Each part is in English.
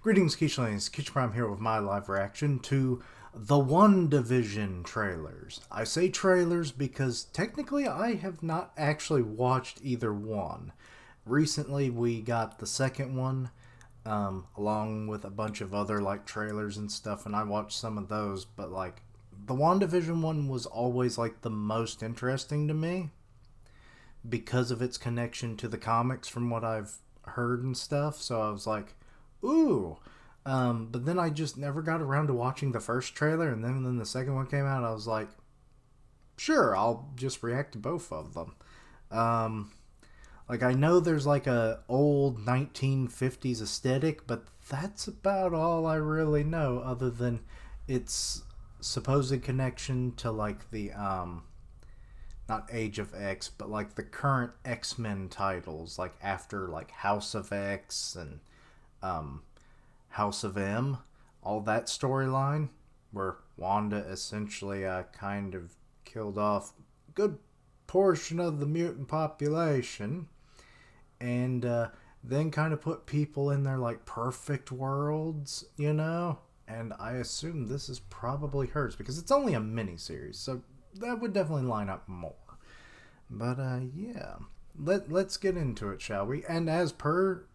Greetings, Keishlings. Keach Prime here with my live reaction to the WandaVision trailers. I say trailers because technically I have not actually watched either one. Recently we got the second one, along with a bunch of other like trailers and stuff, and I watched some of those, but like the WandaVision one was always like the most interesting to me because of its connection to the comics from what I've heard and stuff. So I was like, ooh. But then I just never got around to watching the first trailer, and then when the second one came out, I was like, sure, I'll just react to both of them. Like I know there's like a old 1950s aesthetic, but that's about all I really know, other than its supposed connection to like the not Age of X, but like the current X-Men titles, like after like House of X and House of M, all that storyline where Wanda essentially kind of killed off a good portion of the mutant population, and then kind of put people in their like perfect worlds, you know? And I assume this is probably hers because it's only a miniseries, so that would definitely line up more. But yeah, let's get into it, shall we? And as per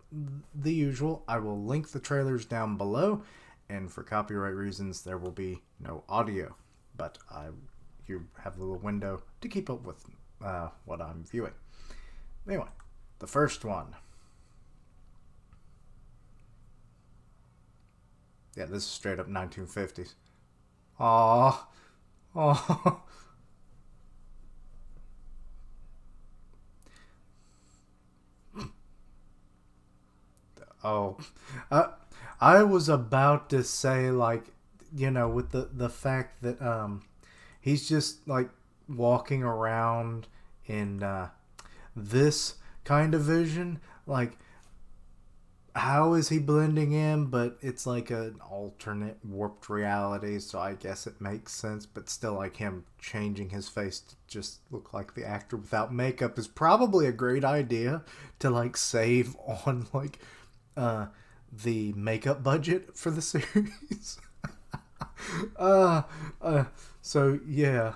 the usual, I will link the trailers down below, and for copyright reasons, there will be no audio. But you have a little window to keep up with what I'm viewing. Anyway, the first one. Yeah, this is straight up 1950s. Aww. Aww. Oh, I was about to say, like, you know, with the fact that he's just like walking around in this kind of vision, like, how is he blending in? But it's like an alternate warped reality, so I guess it makes sense. But still, like him changing his face to just look like the actor without makeup is probably a great idea to like save on like the makeup budget for the series. uh, so yeah,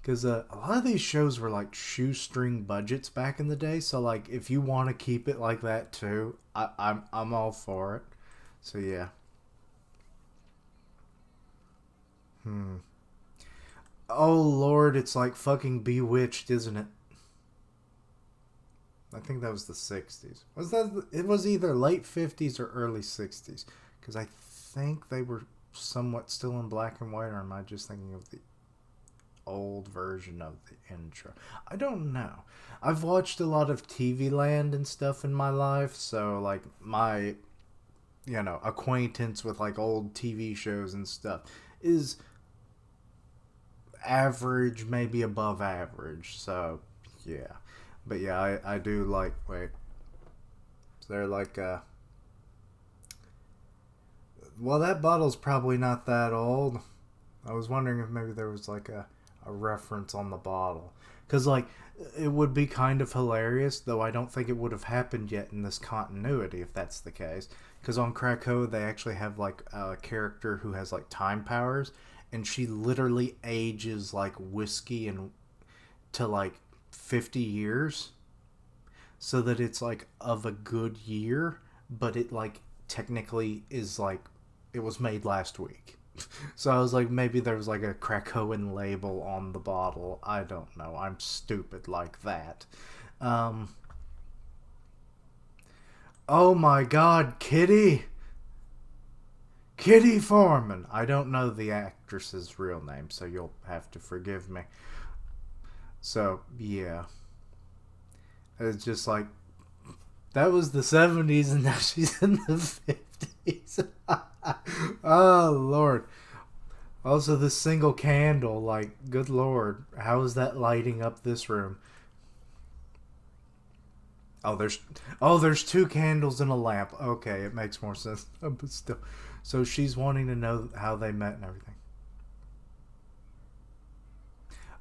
because a lot of these shows were like shoestring budgets back in the day. So like, if you want to keep it like that too, I'm all for it. So yeah. Hmm. Oh Lord, it's like fucking Bewitched, isn't it? I think that was the 60s. Was that? It was either late 50s or early 60s. Because I think they were somewhat still in black and white, or am I just thinking of the old version of the intro? I don't know. I've watched a lot of TV Land and stuff in my life, so like my, you know, acquaintance with like old TV shows and stuff is average, maybe above average. So yeah. But yeah, I do like, wait, is there like a, well, that bottle's probably not that old. I was wondering if maybe there was like a reference on the bottle. Because like, it would be kind of hilarious, though I don't think it would have happened yet in this continuity if that's the case. Because on Krakow, they actually have like a character who has like time powers, and she literally ages like whiskey and to like 50 years, so that it's like of a good year, but it like technically is like it was made last week. So I was like, maybe there was like a Krakowan label on the bottle. I don't know. I'm stupid like that. Um, oh my God, Kitty! Kitty Foreman! I don't know the actress's real name, so you'll have to forgive me. So, yeah. It's just like, that was the 70s and now she's in the 50s. Oh, Lord. Also, this single candle, like, good Lord. How is that lighting up this room? Oh, there's two candles and a lamp. Okay, it makes more sense. But still. So she's wanting to know how they met and everything.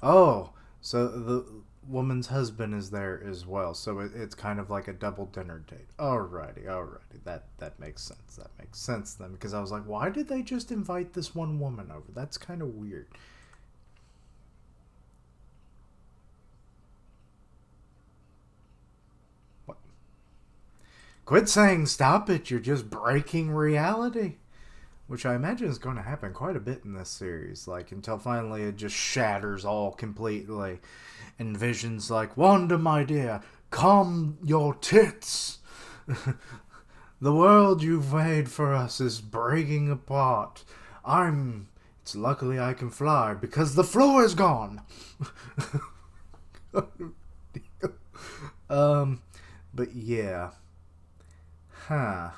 Oh, so woman's husband is there as well, so it's kind of like a double dinner date. Alrighty, that makes sense. That makes sense then, because I was like, why did they just invite this one woman over? That's kind of weird. What? Quit saying stop it. You're just breaking reality. Which I imagine is going to happen quite a bit in this series, like until finally it just shatters all completely. And Vision's like, Wanda, my dear, calm your tits. The world you've made for us is breaking apart. I'm. It's luckily I can fly because the floor is gone. um, but yeah, huh.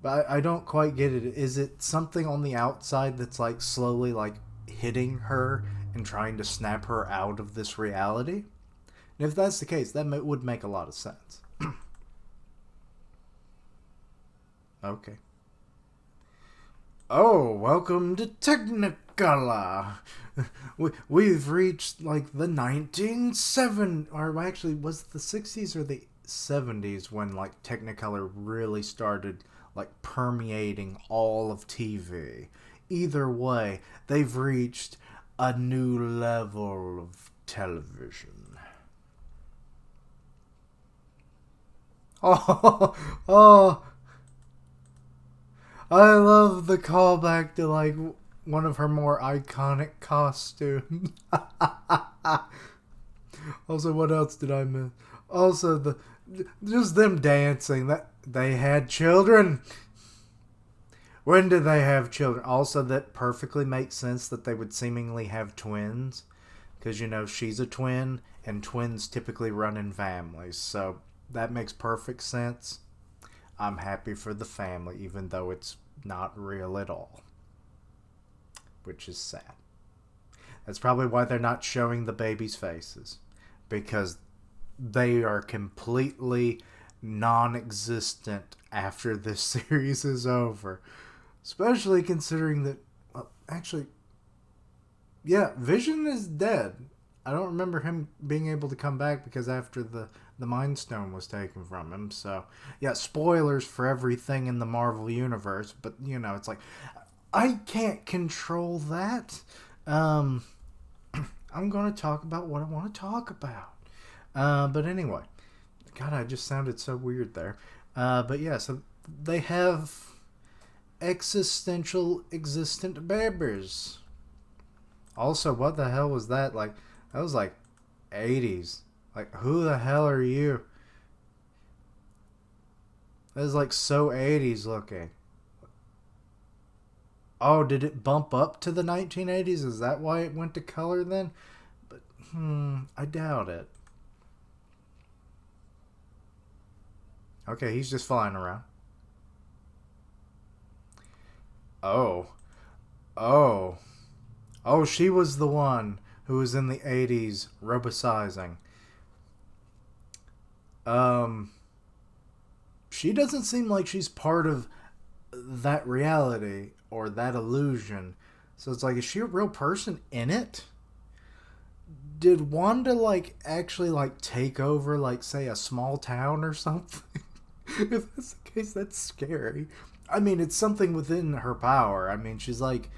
But I don't quite get it. Is it something on the outside that's like slowly like hitting her and trying to snap her out of this reality? And if that's the case, that would make a lot of sense. Okay. Oh, welcome to Technicolor. We've reached like the 1970s, or actually, was it the 60s or the 70s when like Technicolor really started like permeating all of TV? Either way, they've reached a new level of television. Oh, oh, I love the callback to like one of her more iconic costumes. Also, what else did I miss? Also, the just them dancing. That they had children. When did they have children? Also, that perfectly makes sense that they would seemingly have twins, because she's a twin, and twins typically run in families. So that makes perfect sense. I'm happy for the family, even though it's not real at all, which is sad. That's probably why they're not showing the babies' faces, because they are completely non existent after this series is over. Especially considering that, well, actually, yeah, Vision is dead. I don't remember him being able to come back because after the Mind Stone was taken from him. So, yeah, spoilers for everything in the Marvel Universe, but, it's like, I can't control that. Um, I'm going to talk about what I want to talk about. But anyway, God, I just sounded so weird there. But yeah, so they have existential existent babies. Also, what the hell was that? Like, that was like 80s. Like, who the hell are you? That is like so 80s looking. Oh, did it bump up to the 1980s? Is that why it went to color then? But, I doubt it. Okay, he's just flying around. Oh. Oh. Oh, she was the one who was in the 80s robicizing. Um, she doesn't seem like she's part of that reality or that illusion. So it's like, is she a real person in it? Did Wanda like actually like take over like say a small town or something? If that's the case, that's scary. I mean, it's something within her power. I mean, she's like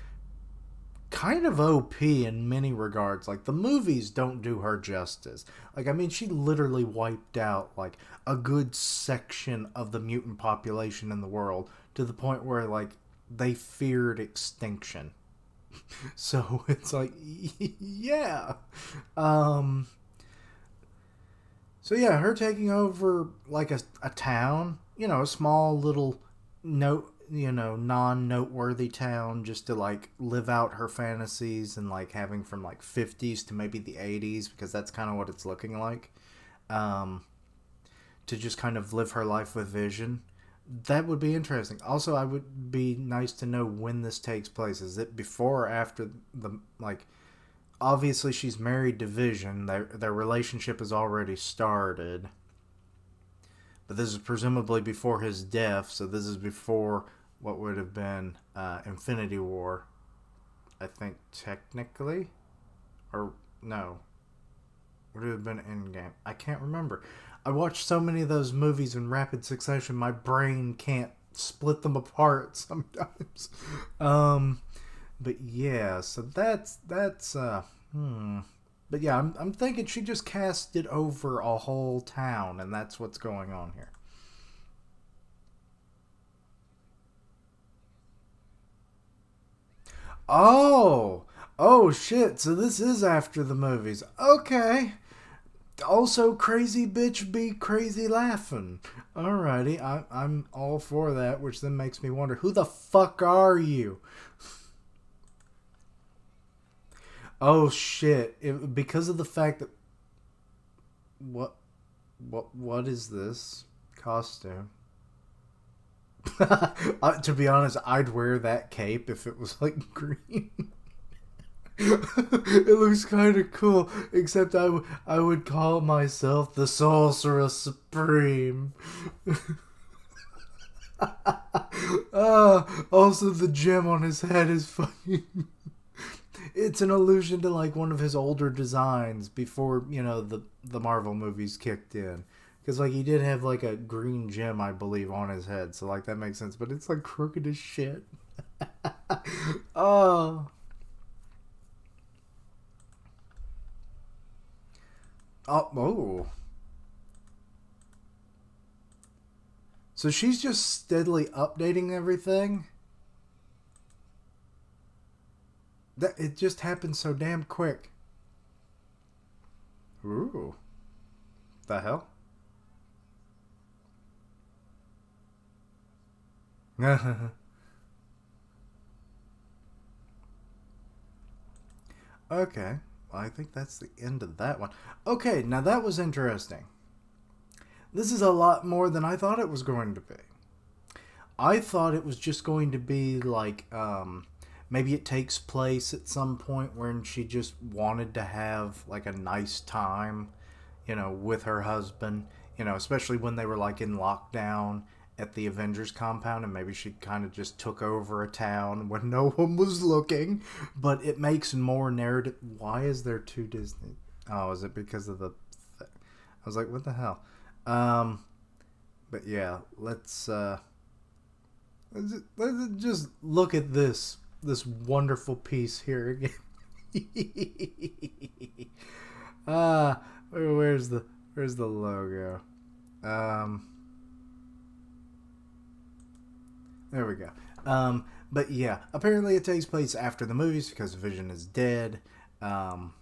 kind of OP in many regards. Like the movies don't do her justice. Like I mean, she literally wiped out like a good section of the mutant population in the world to the point where like they feared extinction. So it's like yeah. Um so yeah, her taking over like a town, a small little note non-noteworthy town just to like live out her fantasies and like having from like 50s to maybe the 80s because that's kind of what it's looking like, um to just kind of live her life with Vision. That would be interesting. Also, I would be nice to know when this takes place. Is it before or after the like obviously she's married to Vision. Their relationship has already started. But this is presumably before his death, so this is before what would have been Infinity War, I think technically, or no. Would it have been Endgame? I can't remember. I watched so many of those movies in rapid succession, my brain can't split them apart sometimes. Um, but yeah, so that's. But yeah, I'm thinking she just cast it over a whole town, and that's what's going on here. Oh, oh shit! So this is after the movies. Okay. Also, crazy bitch be crazy laughing. Alrighty, I'm all for that, which then makes me wonder who the fuck are you? Oh shit! Because of the fact that what what is this costume? To be honest, I'd wear that cape if it was like green. It looks kind of cool, except I would call myself the Sorcerer Supreme. Also, the gem on his head is fucking. It's an allusion to like one of his older designs before the Marvel movies kicked in. Because like he did have like a green gem, I believe, on his head, so like that makes sense. But it's like crooked as shit. Oh, oh. So she's just steadily updating everything. That it just happened so damn quick. Ooh, the hell? Okay, well, I think that's the end of that one. Okay, now that was interesting. This is a lot more than I thought it was going to be. I thought it was just going to be like maybe it takes place at some point when she just wanted to have like a nice time, with her husband, especially when they were like in lockdown at the Avengers compound, and maybe she kind of just took over a town when no one was looking. But it makes more narrative. Why is there two Disney? Oh, is it because of the? I was like, what the hell? Um, but yeah, let's just look at this wonderful piece here again. Ah, where's the logo? Um, there we go. But yeah, apparently it takes place after the movies because Vision is dead. Um,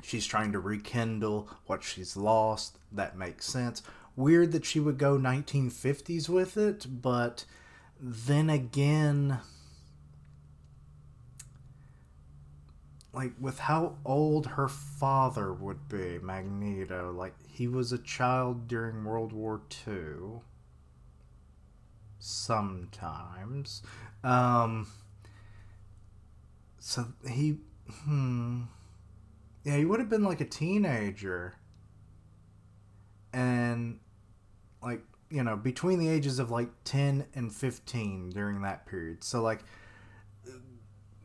she's trying to rekindle what she's lost. That makes sense. Weird that she would go 1950s with it, but then again, like with how old her father would be, Magneto, like he was a child during World War II sometimes. Um so he hmm yeah, he would have been like a teenager, and like between the ages of like 10 and 15 during that period. So like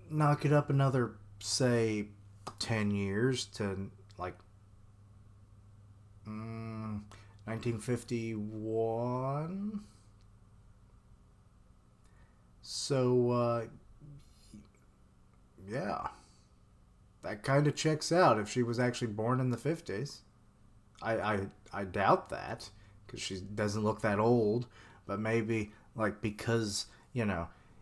knock it up another, say, 10 years to like 1951. So yeah, that kind of checks out if she was actually born in the 50s. I doubt that because she doesn't look that old, but maybe like because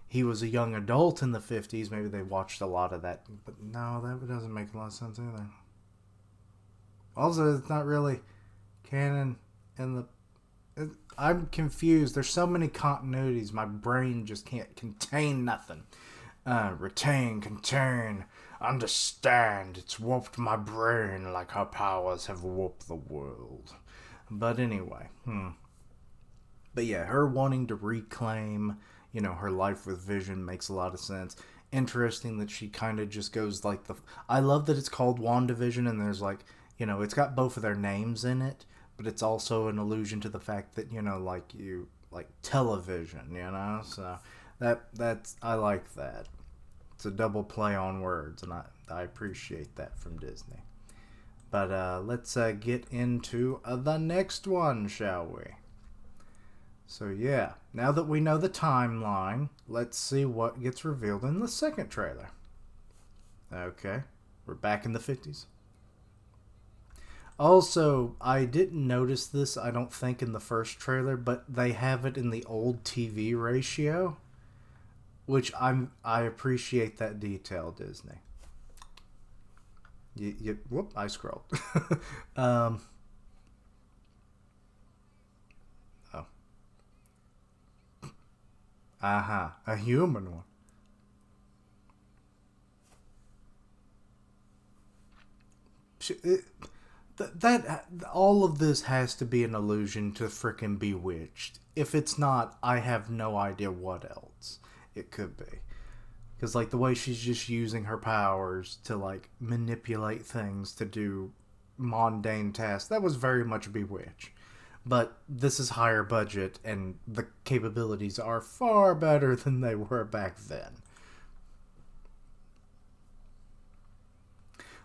he was a young adult in the 50s, maybe they watched a lot of that. But no, that doesn't make a lot of sense either. Also, it's not really canon in the. I'm confused. There's so many continuities. My brain just can't contain nothing. Retain, contain, understand. It's warped my brain like her powers have warped the world. But anyway, But yeah, her wanting to reclaim, her life with Vision makes a lot of sense. Interesting that she kind of just goes like the. I love that it's called WandaVision, and there's like, it's got both of their names in it, but it's also an allusion to the fact that like you like television, So that's I like that. It's a double play on words, and I appreciate that from Disney. But let's get into the next one, shall we? So yeah, now that we know the timeline, let's see what gets revealed in the second trailer. Okay, we're back in the 50s. Also, I didn't notice this, I don't think, in the first trailer, but they have it in the old TV ratio, which I appreciate that detail, Disney. Whoop! I scrolled. um, oh, a human one. That all of this has to be an allusion to frickin' Bewitched. If it's not, I have no idea what else it could be. Because like the way she's just using her powers to like manipulate things to do mundane tasks, that was very much Bewitched. But this is higher budget, and the capabilities are far better than they were back then.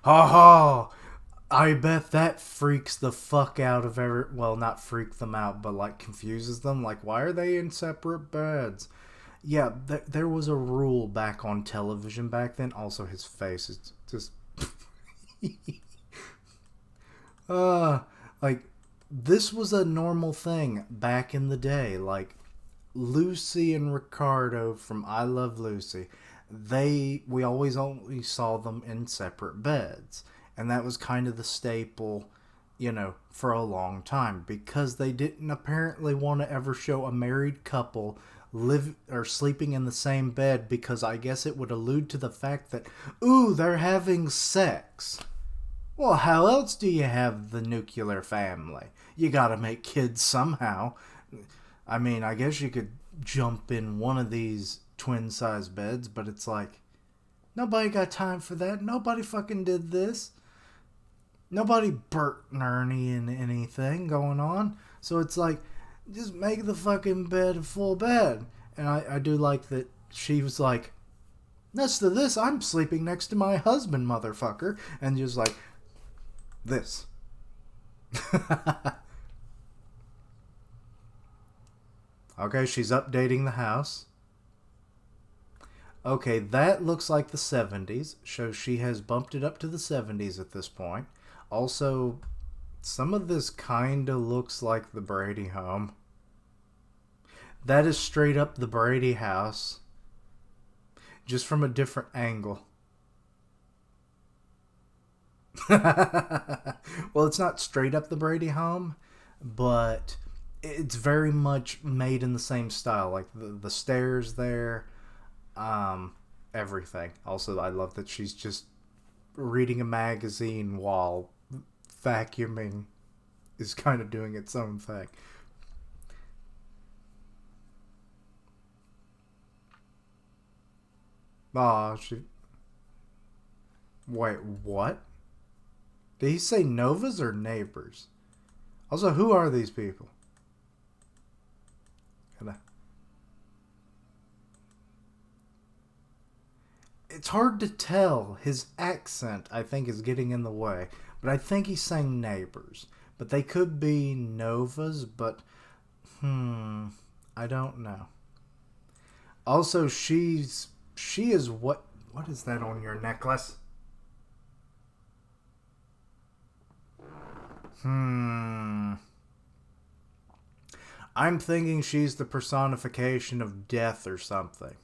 Ha ha! I bet that freaks the fuck out of every. Well, not freak them out, but like confuses them. Like, why are they in separate beds? Yeah, there was a rule back on television back then. Also, his face is just. uh, like, this was a normal thing back in the day. Like, Lucy and Ricardo from I Love Lucy, we always only saw them in separate beds, and that was kind of the staple, for a long time, because they didn't apparently want to ever show a married couple live or sleeping in the same bed, because I guess it would allude to the fact that, ooh, they're having sex. Well, how else do you have the nuclear family? You gotta make kids somehow. I mean, I guess you could jump in one of these twin size beds, but it's like, nobody got time for that. Nobody fucking did this. Nobody Bert and Ernie in anything going on. So it's like, just make the fucking bed a full bed. And I do like that she was like, next to this, I'm sleeping next to my husband, motherfucker. And just like, this. Okay, she's updating the house. Okay, that looks like the 70s. So she has bumped it up to the 70s at this point. Also, some of this kind of looks like the Brady home. That is straight up the Brady house. Just from a different angle. Well, it's not straight up the Brady home, but it's very much made in the same style. Like the stairs there, everything. Also, I love that she's just reading a magazine while vacuuming is kind of doing its own thing. Ah, she. Wait, what? Did he say Novas or neighbors? Also, who are these people? It's hard to tell. His accent, I think, is getting in the way. But I think he's saying neighbors. But they could be Novas, but I don't know. Also, she is what is that on your necklace? Hmm. I'm thinking she's the personification of death or something.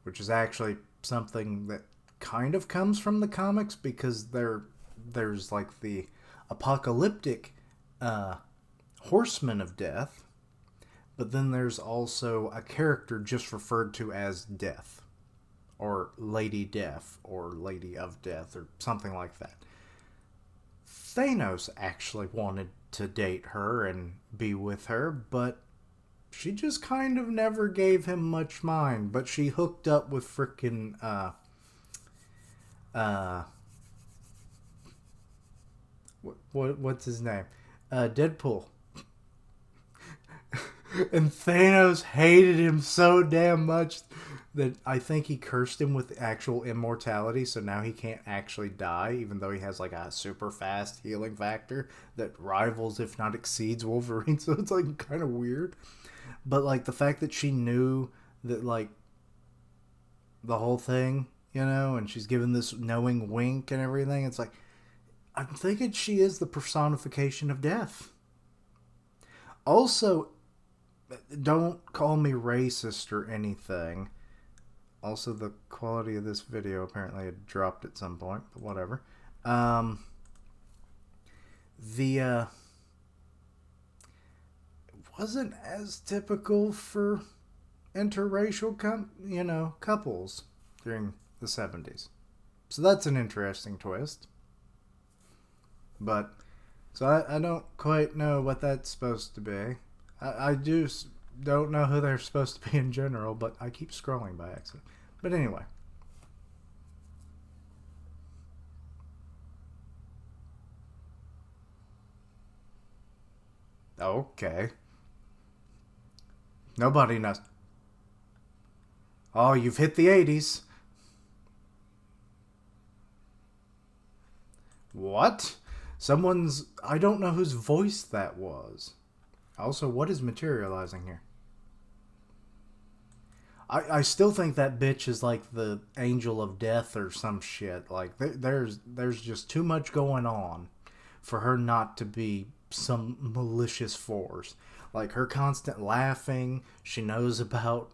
Which is actually something that kind of comes from the comics, because there's like the apocalyptic horseman of death, but then there's also a character just referred to as Death, or Lady Death, or Lady of Death, or something like that. Thanos actually wanted to date her and be with her, but she just kind of never gave him much mind. But she hooked up with frickin' what's his name? Deadpool. And Thanos hated him so damn much that I think he cursed him with actual immortality, so now he can't actually die, even though he has like a super fast healing factor that rivals, if not exceeds, Wolverine. So it's like kind of weird. But like the fact that she knew that like the whole thing, and she's given this knowing wink and everything, it's like I'm thinking she is the personification of death. Also, don't call me racist or anything. Also, the quality of this video apparently had dropped at some point, but whatever. The wasn't as typical for interracial couples during the 70s. So that's an interesting twist. But so I don't quite know what that's supposed to be. I just don't know who they're supposed to be in general, but I keep scrolling by accident. But anyway. Okay. Nobody knows. Oh, you've hit the 80s. What? Someone's... I don't know whose voice that was. Also, what is materializing here? I still think that bitch is like the angel of death or some shit. Like, there's just too much going on for her not to be some malicious force. Like, her constant laughing, she knows about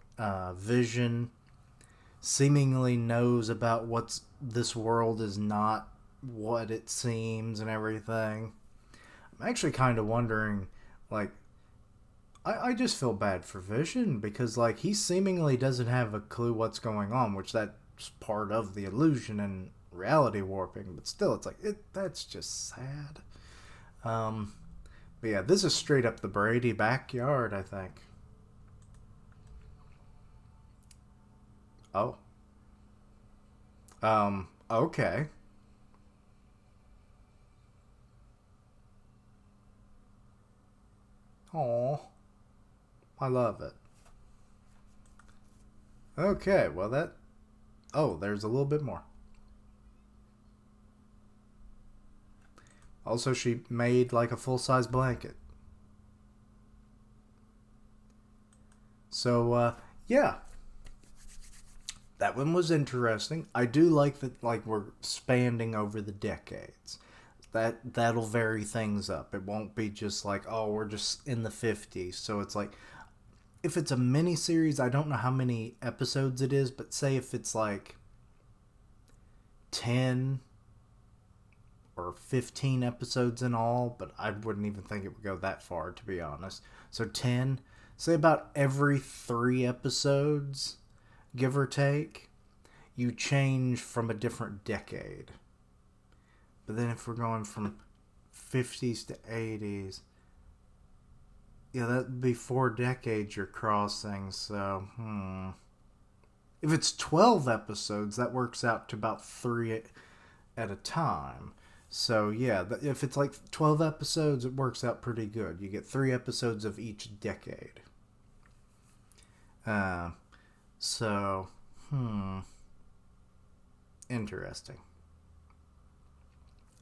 Vision, seemingly knows about what's... This world is not what it seems and everything. I'm actually kind of wondering, like, I just feel bad for Vision because, like, he seemingly doesn't have a clue what's going on, which that's part of the illusion and reality warping. But still, it's like, that's just sad. But yeah, this is straight up the Brady backyard, I think. Oh. Okay. Oh, I love it. Okay, well that... Oh, there's a little bit more. Also, she made like a full-size blanket. So, yeah. That one was interesting. I do like that, like, we're spanning over the decades. That'll vary things up. It won't be just like, oh, we're just in the 50s. So it's like, if it's a mini series, I don't know how many episodes it is, but say if it's like 10 or 15 episodes in all, but I wouldn't even think it would go that far, to be honest. So 10, say about every 3 episodes, give or take, you change from a different decade. But then if we're going from 50s to 80s, yeah, that'd be 4 decades you're crossing, so, If it's 12 episodes, that works out to about 3 at a time. So, yeah, if it's like 12 episodes, it works out pretty good. You get 3 episodes of each decade. So, interesting.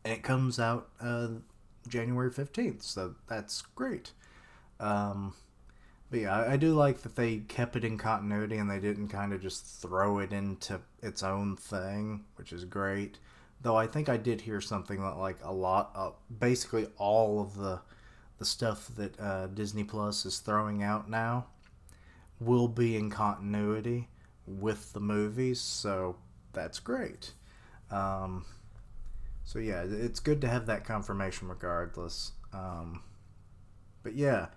And it comes out January 15th, so that's great. But yeah, I do like that they kept it in continuity and they didn't kind of just throw it into its own thing, which is great. Though I think I did hear something that like a lot of, basically all of the stuff that Disney Plus is throwing out now will be in continuity with the movies, so that's great. So yeah, it's good to have that confirmation regardless. But yeah,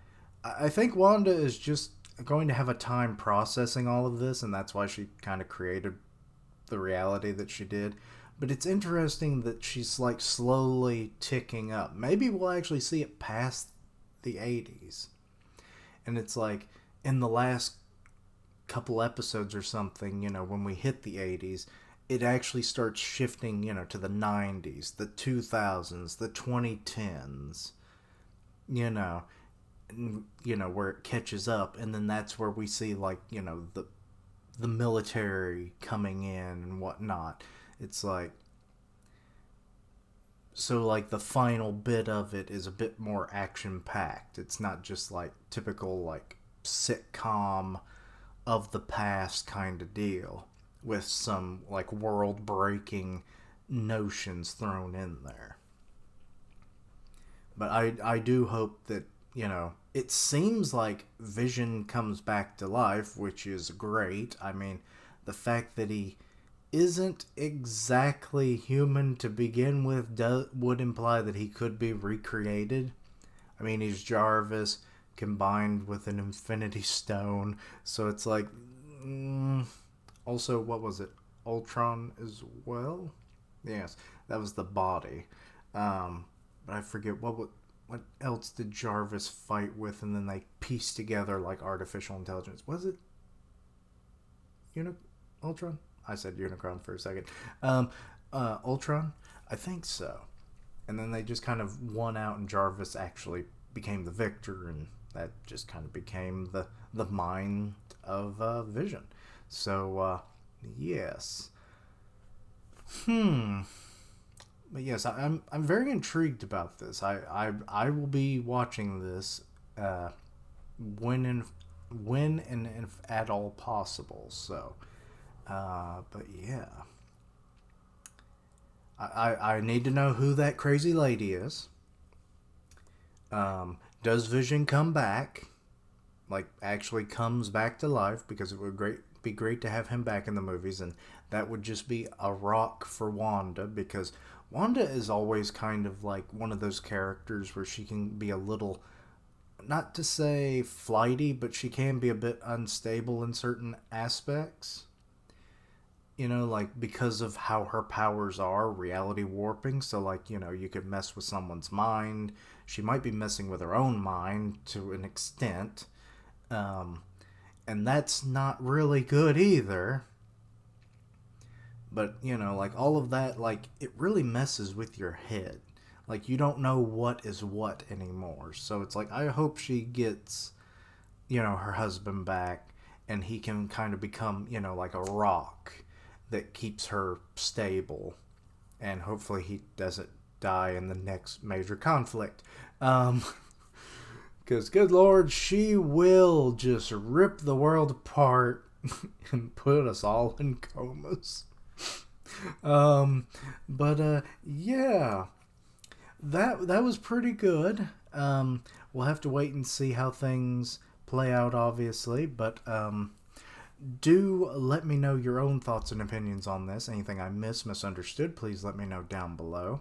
I think Wanda is just going to have a time processing all of this, and that's why she kind of created the reality that she did. But it's interesting that she's like slowly ticking up. Maybe we'll actually see it past the 80s. And it's like in the last couple episodes or something, when we hit the 80s, it actually starts shifting, to the 90s, the 2000s, the 2010s, where it catches up. And then that's where we see, like, the the military coming in and whatnot. It's like, so like the final bit of it is a bit more action packed. It's not just like typical like sitcom of the past kind of deal with some like world breaking notions thrown in there. But I do hope that, it seems like Vision comes back to life, which is great. I mean, the fact that he isn't exactly human to begin with would imply that he could be recreated. I mean, he's Jarvis combined with an Infinity Stone, so it's like. Also, what was it? Ultron as well? Yes, that was the body. But I forget what else did Jarvis fight with, and then they pieced together like artificial intelligence. Was it Ultron? I said Unicron for a second. Ultron? I think so. And then they just kind of won out, and Jarvis actually became the victor, and that just kind of became the mind of Vision. So, yes. But yes, I'm very intrigued about this. I will be watching this when and if at all possible. So, but yeah, I need to know who that crazy lady is. Does Vision come back? Like actually comes back to life, because it would be great to have him back in the movies, and that would just be a rock for Wanda, because Wanda is always kind of like one of those characters where she can be a little, not to say flighty, but she can be a bit unstable in certain aspects. Like because of how her powers are, reality warping. So, like, you could mess with someone's mind. She might be messing with her own mind to an extent. And that's not really good either. But, like all of that, like, it really messes with your head. Like, you don't know what is what anymore. So it's like, I hope she gets, her husband back, and he can kind of become, like a rock that keeps her stable. And hopefully he doesn't die in the next major conflict. Because, good Lord, she will just rip the world apart and put us all in comas. Yeah, that was pretty good. We'll have to wait and see how things play out, obviously. But do let me know your own thoughts and opinions on this. Anything I misunderstood, please let me know down below.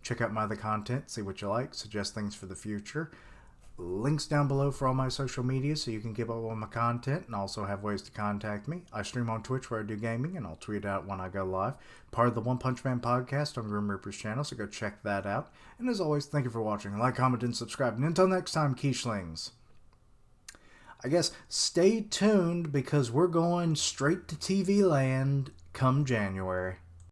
Check out my other content, see what you like, suggest things for the future. Links down below for all my social media so you can keep up with my content and also have ways to contact me. I stream on Twitch where I do gaming, and I'll tweet out when I go live. Part of the One Punch Man podcast on Grim Reaper's channel, so go check that out. And as always, thank you for watching. Like, comment, and subscribe. And until next time, Quiche-lings, I guess stay tuned, because we're going straight to TV land come January.